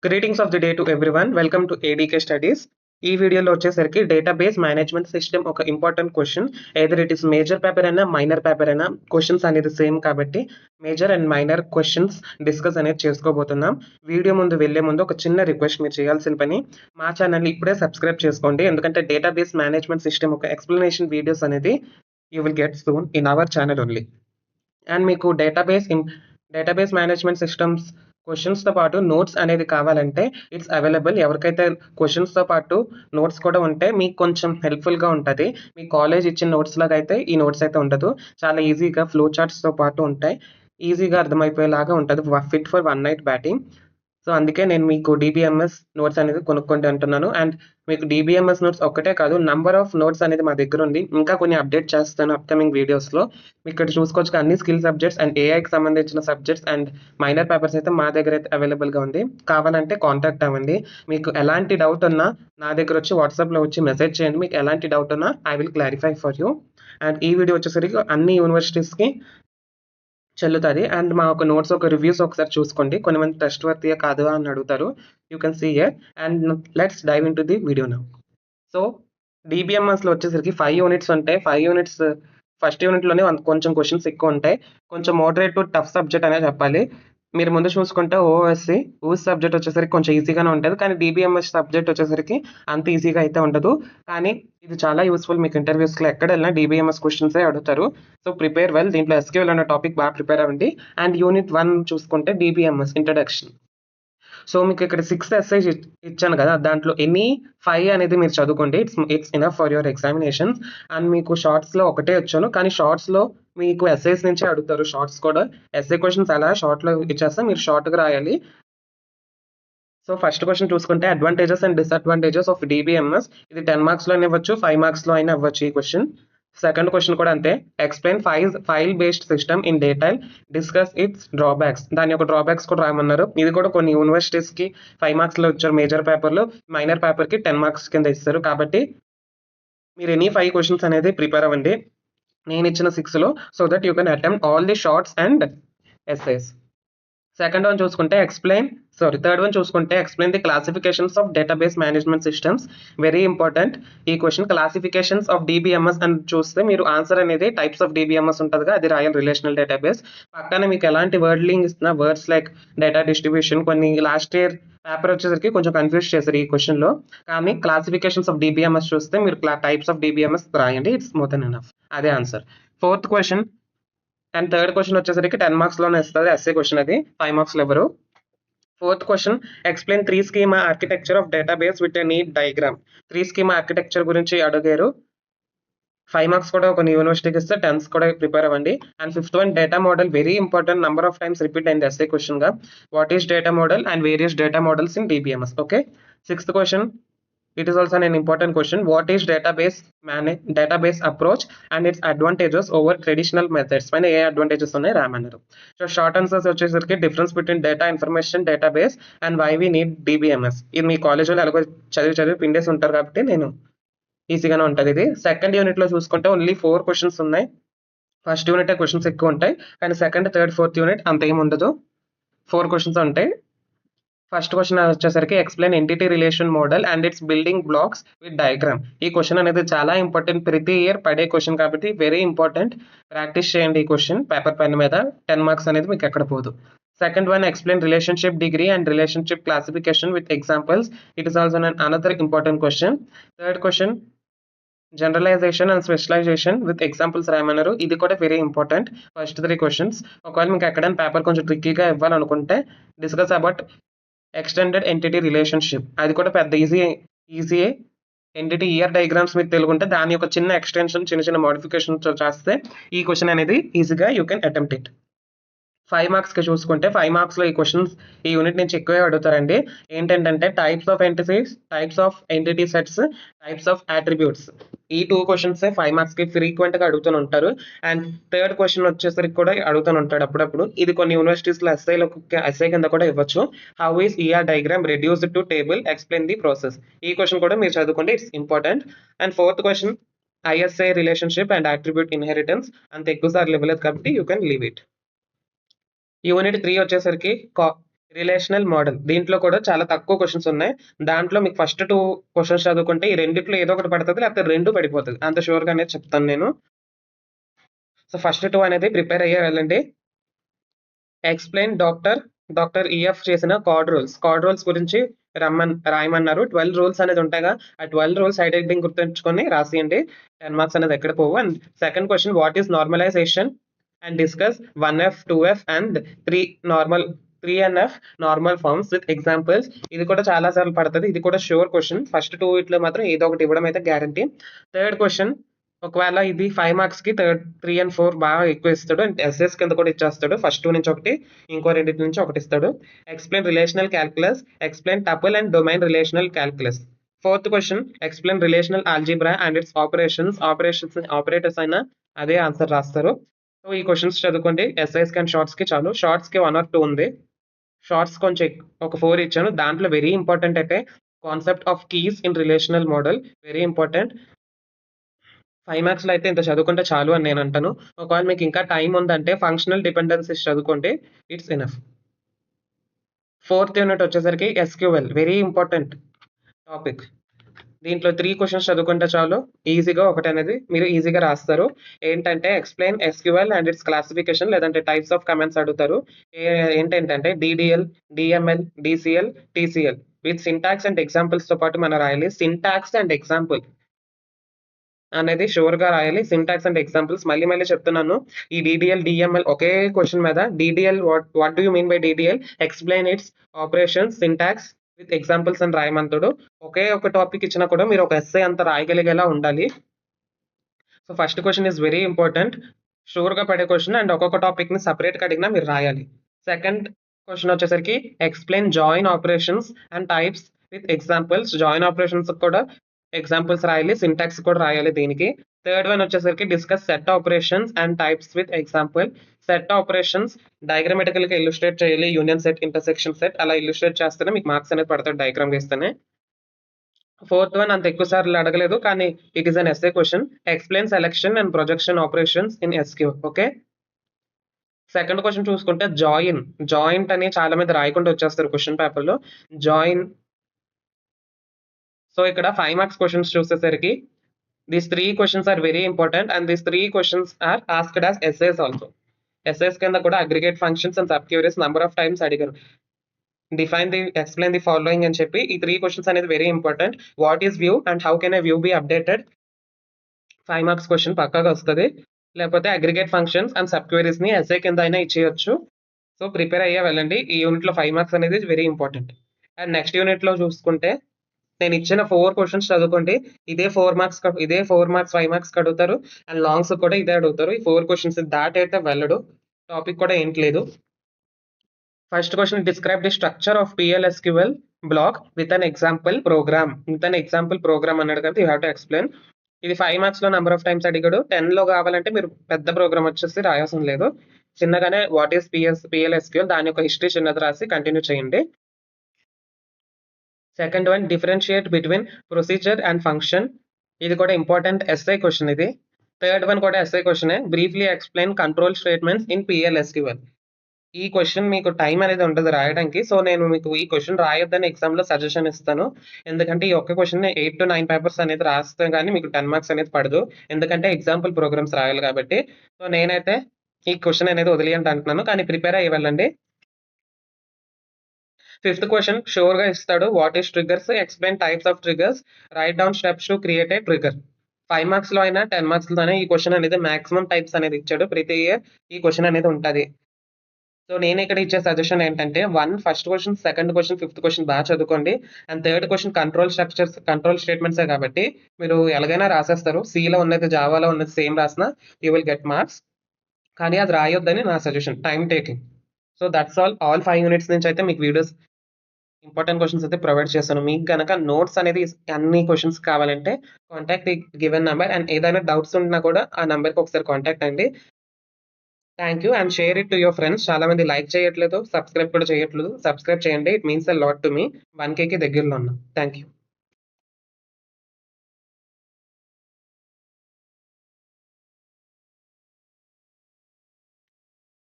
Greetings of the day to everyone. Welcome to ADK Studies. ఈ వీడియోలో వచ్చేసరికి database management system ఒక important question. Either it is major paper అయినా minor paper అయినా questions అనేది same కాబట్టి major and minor questions discuss అనేది చేసుకోబోతున్నాం. వీడియో ముందు వెళ్లే ముందు ఒక చిన్న రిక్వెస్ట్, మీరు చేయాల్సిన పని మా ఛానల్ని ఇప్పుడే సబ్స్క్రైబ్ చేసుకోండి. ఎందుకంటే డేటాబేస్ మేనేజ్మెంట్ సిస్టమ్ ఒక ఎక్స్ప్లెనేషన్ వీడియోస్ అనేది you will get soon in our channel only. And మీకు డేటాబేస్ మేనేజ్మెంట్ సిస్టమ్స్ క్వశ్చన్స్తో పాటు నోట్స్ అనేది కావాలంటే ఇట్స్ అవైలబుల్. ఎవరికైతే క్వశ్చన్స్తో పాటు నోట్స్ కూడా ఉంటే మీకు కొంచెం హెల్ప్ఫుల్గా ఉంటుంది. మీ కాలేజ్ ఇచ్చిన నోట్స్ లాగా అయితే ఈ నోట్స్ అయితే ఉండదు. చాలా ఈజీగా ఫ్లో చార్ట్స్తో పాటు ఉంటాయి. ఈజీగా అర్థమైపోయేలాగా ఉంటుంది. Fit for one night batting. So అందుకే నేను మీకు డిబిఎంఎస్ నోట్స్ అనేది కొనుక్కోండి అంటున్నాను. అండ్ మీకు డిబిఎంఎస్ నోట్స్ ఒక్కటే కాదు, నంబర్ ఆఫ్ నోట్స్ అనేది మా దగ్గర ఉంది. ఇంకా కొన్ని అప్డేట్ చేస్తాను అప్కమింగ్ వీడియోస్లో. మీకు ఇక్కడ చూసుకోవచ్చు అన్ని స్కిల్ సబ్జెక్ట్స్ అండ్ ఏఐకి సంబంధించిన సబ్జెక్ట్స్ అండ్ మైనర్ పేపర్స్ అయితే మా దగ్గర అయితే అవైలబుల్గా ఉంది. కావాలంటే కాంటాక్ట్ అవ్వండి. మీకు ఎలాంటి డౌట్ ఉన్నా నా దగ్గర వచ్చి వాట్సాప్లో వచ్చి మెసేజ్ చేయండి. మీకు ఎలాంటి డౌట్ ఉన్నా I will clarify for you. And ఈ వీడియో వచ్చేసరికి అన్ని యూనివర్సిటీస్కి చెల్లుతుంది. అండ్ మా ఒక నోట్స్ ఒక రివ్యూస్ ఒకసారి చూసుకోండి. కొంతమంది టెస్ట్ వర్తియా కాదు అని అడుగుతారు. You can see here. And let's dive in to the video now. So డిబిఎంఎస్లో వచ్చేసరికి 5 యూనిట్స్ ఉంటాయి. 5 యూనిట్స్ ఫస్ట్ యూనిట్లోనే కొంచెం క్వశ్చన్స్ ఎక్కువ ఉంటాయి. కొంచెం మోడరేట్ టు టఫ్ సబ్జెక్ట్ అనే చెప్పాలి. మీరు ముందు చూసుకుంటే ఓఎస్సి సబ్జెక్ట్ వచ్చేసరికి కొంచెం ఈజీగానే ఉంటుంది. కానీ డిబిఎంఎస్ సబ్జెక్ట్ వచ్చేసరికి అంత ఈజీగా అయితే ఉండదు. కానీ ఇది చాలా యూస్ఫుల్. మీకు ఇంటర్వ్యూస్లో ఎక్కడ వెళ్ళినా డిబిఎంఎస్ క్వశ్చన్సే అడుగుతారు. So prepare well. దీంట్లో ఎస్క్యూఎల్ అనే టాపిక్ బాగా ప్రిపేర్ అవ్వండి. అండ్ యూనిట్ 1 చూసుకుంటే డిబిఎంఎస్ ఇంట్రడక్షన్. సో మీకు ఇక్కడ 6 ఎస్ఐస్ ఇచ్చాను కదా, దాంట్లో ఎనీ 5 అనేది మీరు చదువుకోండి. It's enough for your examinations. And మీకు షార్ట్స్లో ఒకటే వచ్చాను, కానీ షార్ట్స్లో మీకు ఎస్ఐస్ నుంచే అడుగుతారు. షార్ట్స్ కూడా ఎస్ఐ క్వశ్చన్స్ అలా షార్ట్లో ఇచ్చేస్తే మీరు షార్ట్గా రాయాలి. సో ఫస్ట్ క్వశ్చన్ చూసుకుంటే advantages and disadvantages of DBMS. ఇది 10 మార్క్స్లో అయినా ఇవ్వచ్చు, 5 మార్క్స్లో అయినా ఇవ్వచ్చు ఈ క్వశ్చన్. సెకండ్ క్వశ్చన్ కూడా అంతే. Explain file based system in detail, discuss it's drawbacks. దాని యొక్క డ్రాబ్యాక్స్ కూడా రాయమన్నారు. ఇది కూడా కొన్ని యూనివర్సిటీస్కి 5 మార్క్స్లో వచ్చారు మేజర్ పేపర్లో, మైనర్ పేపర్కి 10 మార్క్స్ కింద ఇస్తారు. కాబట్టి మీరు ఎనీ 5 క్వశ్చన్స్ అనేది ప్రిపేర్ అవ్వండి నేను ఇచ్చిన 6లో, so that you can attempt all the shorts and essays. Third one చూసుకుంటే explain the classifications of database management systems. Very important ఈ క్వశ్చన్. క్లాసిఫికేషన్స్ ఆఫ్ డిబిఎంఎస్ అని చూస్తే మీరు ఆన్సర్ అనేది టైప్స్ ఆఫ్ డిబిఎంఎస్ ఉంటుందిగా, అది రాయల్ రిలేషనల్ డేటాబేస్. పక్కన మీకు ఎలాంటి వర్డ్లింగ్ ఇస్తున్నా వర్డ్స్ లైక్ డేటా డిస్ట్రిబ్యూషన్, కొన్ని లాస్ట్ ఇయర్ పేపర్ వచ్చేసరికి కొంచెం కన్ఫ్యూజ్ చేశారు ఈ క్వశ్చన్లో. కానీ క్లాసిఫికేషన్స్ ఆఫ్ డిబిఎంఎస్ చూస్తే మీరు టైప్స్ ఆఫ్ డిబిఎంఎస్ రాయండి. It's more than enough. అదే answer. Fourth question and third question వచ్చేసరికి 10 మార్క్స్లోనే ఇస్తుంది ఎస్ఏ క్వశ్చన్, అది 5 మార్క్స్లో ఎవరు. Fourth question explain 3 schema architecture of database with a neat diagram. 3 schema architecture గురించి అడిగారు. 5 మార్క్స్ కూడా కొన్ని యూనివర్సిటీకి ఇస్తే 10th కూడా ప్రిపేర్ అవ్వండి. And fifth one data model. Very important, number of times repeat అయింది ఎస్ఏ క్వశ్చన్గా. What is data model and various data models in DBMS. Okay. Sixth question, it is also an important question. What is database approach and its advantages over traditional methods? పైన ఏ advantages ఉన్నాయి రామన్నారు. So short answers వచ్చేసరికి difference between data information database and why we need DBMS. ఇది మీ కాలేజీలో ఎలాగో చదివి పిండేసి ఉంటారు కాబట్టి నేను ఈజీగానే ఉంటుంది ఇది. సెకండ్ యూనిట్లో చూసుకుంటే ఓన్లీ 4 క్వశ్చన్స్ ఉన్నాయి. ఫస్ట్ యూనిట్ క్వశ్చన్స్ ఎక్కువ ఉంటాయి, కానీ సెకండ్, థర్డ్, ఫోర్త్ యూనిట్ అంత ఏమి ఉండదు. 4 క్వశ్చన్స్ ఉంటాయి. ఫస్ట్ క్వశ్చన్ వచ్చేసరికి explain entity relation model and it's building blocks with diagram. ఈ క్వశ్చన్ అనేది చాలా ఇంపార్టెంట్, ప్రతి ఇయర్ పడే క్వశ్చన్ కాబట్టి వెరీ ఇంపార్టెంట్. ప్రాక్టీస్ చేయండి ఈ క్వశ్చన్ పేపర్ పెన్ మీద. 10 మార్క్స్ అనేది మీకు ఎక్కడ పోదు. Second one explain relationship degree and relationship classification with examples. It is also another important question. Third question generalization and specialization with examples రాయమన్నారు. ఇది కూడా వెరీ ఇంపార్టెంట్. First 3 questions. ఒకవేళ మీకు ఎక్కడైనా పేపర్ కొంచెం ట్రిక్కీగా ఇవ్వాలనుకుంటే discuss about extended entity relationship. అది కూడా పెద్ద ఈజీ ఎంటిటీ ఇయర్ డయాగ్రామ్స్ మీకు తెలుగుంటే దాని యొక్క చిన్న ఎక్స్టెన్షన్, చిన్న మోడిఫికేషన్ చేస్తే ఈ క్వశ్చన్ అనేది ఈజీగా యూ కెన్ అటెంప్ట్ ఇట్. 5 మార్క్స్కి చూసుకుంటే 5 మార్క్స్లో ఈ క్వశ్చన్స్ ఈ యూనిట్ నుంచి ఎక్కువే అడుగుతారండి. ఏంటంటే types of entities, types of entity sets, types of attributes. ఈ 2 క్వశ్చన్సే 5 మార్క్స్కి ఫ్రీక్వెంట్గా అడుగుతూ ఉంటారు. అండ్ థర్డ్ క్వశ్చన్ వచ్చేసరికి కూడా అడుగుతూ ఉంటాడు అప్పుడప్పుడు. ఇది కొన్ని యూనివర్సిటీస్లో ఎస్ఐ కింద కూడా ఇవ్వచ్చు. How is ER diagram reduced to table, explain the process. ఈ క్వశ్చన్ కూడా మీరు చదువుకోండి, it's important. And fourth question ISA relationship and attribute inheritance. అంత ఎక్కువ సార్లు ఇవ్వలేదు కాబట్టి you can leave it. Unit 3 వచ్చేసరికి రిలేషనల్ మోడల్ దీంట్లో కూడా చాలా తక్కువ క్వశ్చన్స్ ఉన్నాయి. దాంట్లో మీకు ఫస్ట్ 2 క్వశ్చన్స్ చదువుకుంటే ఈ రెండిట్లో ఏదో ఒకటి పడుతది. లేకపోతే 2 పడిపోతది. అంత షూర్‌గా అనేది చెప్తాను నేను. సో, ఫస్ట్ 2 అనేది ప్రిపేర్ అయ్యే వెళ్ళండి. ఎక్స్‌ప్లెయిన్ డాక్టర్ ఈఎఫ్ చేసిన కార్డ్ రూల్స్ గురించి రాయమన్నారు. 12 రూల్స్ అనేది ఉంటాయిగా. ఆ 12 రూల్స్ సైడ్ హెడ్డింగ్ గుర్తుంచుకొని రాసేయండి. 10 మార్క్స్ అనేది ఎక్కడ పోవు. And second question what is normalization and discuss 1F, 2F అండ్ 3NF normal forms with examples. ఇది కూడా చాలా సార్లు పడుతుంది. ఇది కూడా షూర్ క్వశ్చన్. ఫస్ట్ 2 వీటిలో మాత్రం ఏదో ఒకటి ఇవ్వడం అయితే గ్యారంటీ. థర్డ్ క్వశ్చన్ ఒకవేళ ఇది 5 మార్క్స్‌కి 3 అండ్ 4 బాగా ఎక్కువ ఇస్తాడు. అండ్ ఎస్ఎస్ కింద కూడా ఇచ్చేస్తాడు. ఫస్ట్ 2 నుంచి ఒకటి, ఇంకో రెండిటి నుంచి ఒకటి ఇస్తాడు. Explain relational calculus, explain tuple and domain relational calculus. Fourth question explain relational algebra and it's operators అయినా అదే ఆన్సర్ రాస్తారు. సో, ఈ క్వశ్చన్స్ చదువుకోండి. ఎస్ఐస్‌కి అండ్ షార్ట్స్‌కి చాలు. షార్ట్స్‌కి 1 ఆర్ 2 ఉంది. షార్ట్స్ కొంచెం ఒక 4 ఇచ్చాను. దాంట్లో వెరీ ఇంపార్టెంట్ అయితే concept of keys in relational model very important. 5 మార్క్స్‌లో అయితే ఇంత చదువుకుంటే చాలు అని నేను అంటాను. ఒకవేళ మీకు ఇంకా టైం ఉందంటే ఫంక్షనల్ డిపెండెన్సీస్ చదువుకోండి. It's enough. ఫోర్త్ యూనిట్ వచ్చేసరికి ఎస్‌క్యూఎల్ వెరీ ఇంపార్టెంట్ టాపిక్. దీంట్లో 3 క్వశ్చన్స్ చదువుకుంటే చాలు. ఈజీగా ఒకటనేది మీరు ఈజీగా రాస్తారు. ఏంటంటే explain SQL and its classification లేదంటే టైప్స్ ఆఫ్ కమాండ్స్ అడుగుతారు. ఏంటంటే DDL, DML, DCL, TCL with syntax and ఎగ్జాంపుల్స్‌తో పాటు మనం రాయాలి. సింటాక్స్ అండ్ ఎగ్జాంపుల్ అనేది షూర్‌గా రాయాలి. సింటాక్స్ అండ్ ఎగ్జాంపుల్స్ మళ్ళీ చెప్తున్నాను. ఈ డీడీఎల్, డీఎంఎల్ ఒకే క్వశ్చన్ మీద DDL what do you mean by DDL? Explain it's operations, syntax with examples అని రాయమంటాడు. ఒకే ఒక టాపిక్ ఇచ్చినా కూడా మీరు ఒక ఎస్సే అంతా రాయగలిగేలా ఉండాలి. So, first question is very important. షూర్‌గా పడే క్వశ్చన్ అండ్ ఒక్కొక్క టాపిక్‌ని సెపరేట్‌గా అడిగినా మీరు రాయాలి. సెకండ్ క్వశ్చన్ వచ్చేసరికి explain join operations and types with examples. Join ఆపరేషన్స్‌కి కూడా ఎగ్జాంపుల్స్ రాయాలి. సింటాక్స్ కూడా రాయాలి దీనికి. థర్డ్ వన్ వచ్చేసరికి discuss set operations and types with example. Set operations డయాగ్రమాటికల్‌గా ఇల్లుస్ట్రేట్ చేయాలి. యూనియన్ సెట్, ఇంటర్సెక్షన్ సెట్ అలా ఇల్లుస్ట్రేట్ చేస్తేనే మీకు మార్క్స్ అనేది పడతాయి డయాగ్రామ్ వేస్తేనే. ఫోర్త్ వన్ అంత ఎక్కువ సార్లు అడగలేదు కానీ it is an SA question. Explain selection and projection operations in SQL. Okay. Second question చూసుకుంటే జాయింట్ అని చాలా మంది రాయకుండా వచ్చేస్తారు క్వశ్చన్ పేపర్‌లో. జాయిన్ సో, ఇక్కడ 5 మార్క్స్ క్వశ్చన్స్ చూసేసరికి these 3 questions are very important and these 3 questions are asked as essays also. Essays కింద కూడా aggregate functions and sub queries number of times అడిగారు. ఎక్స్‌ప్లెయిన్ ది ఫాలోయింగ్ అని చెప్పి ఈ 3 క్వశ్చన్స్ అనేది very important. What is view and how can a view be updated? 5 marks question పక్కాగా వస్తది. లేకపోతే అగ్రిగేట్ ఫంక్షన్స్ అండ్ సబ్ క్వెరీస్‌ని ఎస్సే కింద అయినా ఇచ్చేయొచ్చు. సో, ప్రిపేర్ అయ్యే వెళ్ళండి. ఈ యూనిట్‌లో 5 మార్క్స్ అనేది వెరీ ఇంపార్టెంట్. అండ్ నెక్స్ట్ యూనిట్‌లో చూసుకుంటే నేను ఇచ్చిన 4 క్వశ్చన్స్ చదువుకోండి. ఇదే 4 మార్క్స్ 5 మార్క్స్‌కి అడుగుతారు. అండ్ లాంగ్స్ కూడా ఇదే అడుగుతారు. ఈ 4 క్వశ్చన్స్ దాటైతే వెళ్ళడు. టాపిక్ కూడా ఏంటి లేదు. First question describe the structure of PLSQL block with an example program. అన్నాడు కదా! You have to explain. ఇది 5 మార్క్స్‌లో నంబర్ ఆఫ్ టైమ్స్ అడిగాడు. 10లో కావాలంటే మీరు పెద్ద ప్రోగ్రామ్ వచ్చేసి రాయాల్సిన లేదు. చిన్నగానే వాట్ ఈస్ PLSQL దాని యొక్క హిస్టరీ చిన్నది రాసి కంటిన్యూ చేయండి. Second one differentiate between procedure and function. ఇది కూడా ఇంపార్టెంట్ ఎస్ఐ క్వశ్చన్ ఇది. థర్డ్ వన్ కూడా ఎస్ఐ క్వశ్చనే. Briefly explain control statements in PLSQL. ఈ క్వశ్చన్ మీకు టైం అనేది ఉండదు రాయడానికి. సో, నేను మీకు ఈ క్వశ్చన్ రాయొద్దని ఎగ్జామ్‌లో సజెషన్ ఇస్తాను. ఎందుకంటే ఈ ఒక్క క్వశ్చన్‌ని 8-9 పేపర్స్ అనేది రాస్తే గాని మీకు 10 మార్క్స్ అనేది పడదు. ఎందుకంటే ఎగ్జాంపుల్ ప్రోగ్రామ్స్ రాయాలి కాబట్టి. సో, నేనైతే ఈ క్వశ్చన్ అనేది వదిలేయండి అంటున్నాను. కానీ ప్రిపేర్ అయ్యి వెళ్ళండి. ఫిఫ్త్ క్వశ్చన్ షూర్‌గా ఇస్తాడు. What is triggers? Explain types of triggers. Right down steps to create a trigger. 5 మార్క్స్‌లో అయినా 10 మార్క్స్‌లోనే ఈ క్వశ్చన్ అనేది మాక్సిమం టైప్స్ అనేది ఇచ్చాడు. ప్రతి ఇయర్ ఈ క్వశ్చన్ అనేది ఉంటది. సో, నేను ఇక్కడ ఇచ్చే సజెషన్ ఏంటంటే first question, second question, fifth question బాగా చదువుకోండి. అండ్ థర్డ్ క్వశ్చన్ కంట్రోల్ స్టేట్మెంట్సే కాబట్టి మీరు ఎలాగైనా రాసేస్తారు. సిలో ఉన్నది, జావాలో ఉన్నది సేమ్ రాసినా యూ విల్ గెట్ మార్క్స్. కానీ అది రాయొద్దని నా suggestion. Time taking. So, that's all 5 units నుంచి అయితే మీకు వీడియోస్ ఇంపార్టెంట్ క్వశ్చన్స్ అయితే ప్రొవైడ్ చేశాను. మీకు గనక నోట్స్ అనేది అన్ని క్వశ్చన్స్ కావాలంటే contact the given number and ఏదైనా డౌట్స్ ఉన్నా కూడా ఆ నంబర్‌కి ఒకసారి కాంటాక్ట్ అండి. Thank you and share it to your friends. చాలా మంది లైక్ చేయట్లేదు. సబ్స్క్రైబ్ కూడా చేయట్లేదు. సబ్స్క్రైబ్ చేయండి. It means a lot to me. 1Kకి దగ్గరలో ఉన్నాం. Thank you.